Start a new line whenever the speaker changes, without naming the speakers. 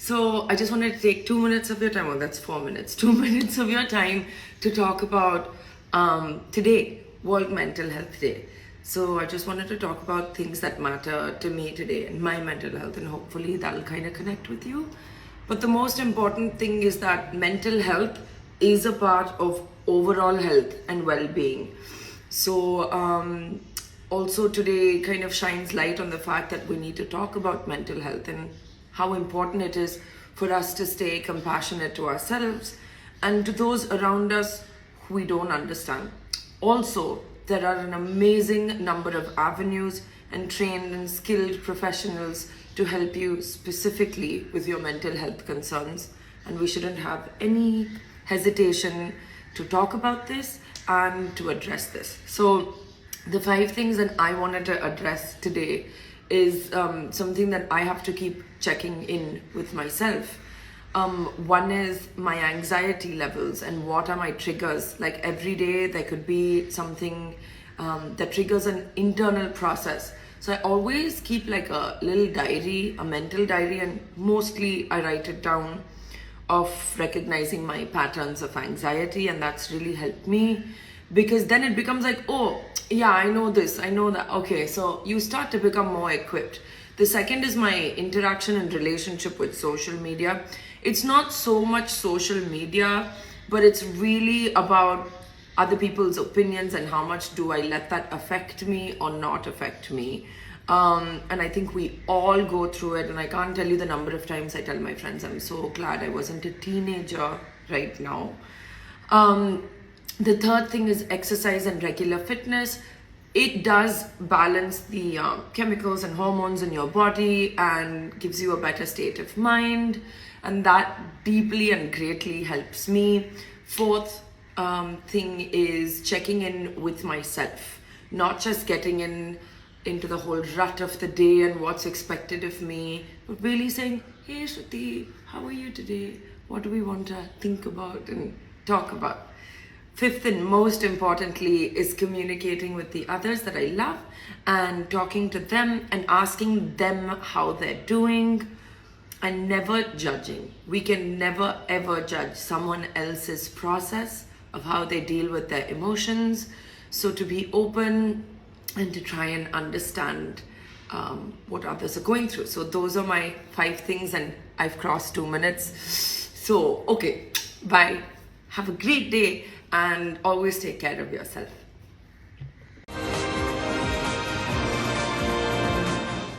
So I just wanted to take 2 minutes of your time. Oh, that's 4 minutes. 2 minutes of your time to talk about today, World Mental Health Day. So I just wanted to talk about things that matter to me today and my mental health, and hopefully that'll kind of connect with you. But the most important thing is that mental health is a part of overall health and well-being. So also today kind of shines light on the fact that we need to talk about mental health and how important it is for us to stay compassionate to ourselves and to those around us who we don't understand. Also, there are an amazing number of avenues and trained and skilled professionals to help you specifically with your mental health concerns, and we shouldn't have any hesitation to talk about this and to address this. So the 5 things that I wanted to address today is something that I have to keep checking in with myself. One is my anxiety levels and what are my triggers. Like every day there could be something that triggers an internal process. So I always keep like a little diary, a mental diary, and mostly I write it down of recognizing my patterns of anxiety, and that's really helped me, because then it becomes like, oh yeah, I know this, I know that. Okay, so you start to become more equipped. The second is my interaction and relationship with social media. It's not so much social media, but it's really about other people's opinions and how much do I let that affect me or not affect me. And I think we all go through it, and I can't tell you the number of times I tell my friends, I'm so glad I wasn't a teenager right now. The third thing is exercise and regular fitness. It does balance the chemicals and hormones in your body and gives you a better state of mind, and that deeply and greatly helps me. Fourth thing is checking in with myself, not just getting into the whole rut of the day and what's expected of me, but really saying, hey Shruti, how are you today? What do we want to think about and talk about? Fifth and most importantly is communicating with the others that I love and talking to them and asking them how they're doing, and never judging. We can never ever judge someone else's process of how they deal with their emotions. So to be open and to try and understand what others are going through. So those are my 5 things, and I've crossed 2 minutes. So, okay, bye. Have a great day and always take care of yourself.